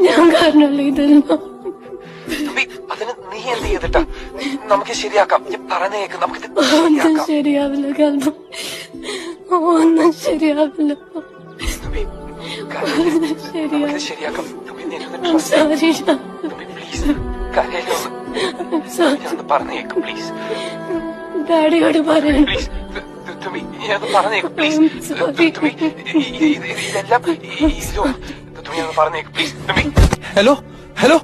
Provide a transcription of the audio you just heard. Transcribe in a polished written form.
ഞാൻ കാരണമല്ല ഇതെല്ലാം. അതിന് നീ എന്ത് ചെയ്തിട്ടാ? നമുക്ക് ശരിയാക്കാം. പറഞ്ഞ കേക്ക്, നമുക്കിത് ഒന്നും ശരിയാവില്ല കാരണം ഒന്നും ശരിയാവില്ല. ശരിയാക്കാം. സോറി പറഞ്ഞ കേക്ക് പ്ലീസ്. ഡാഡിയോട് പറയണം. പറഞ്ഞേക്ക് പ്ലീസ്. ഇതെല്ലാം പറഞ്ഞേക്ക് പ്ലീസ്. Hello hello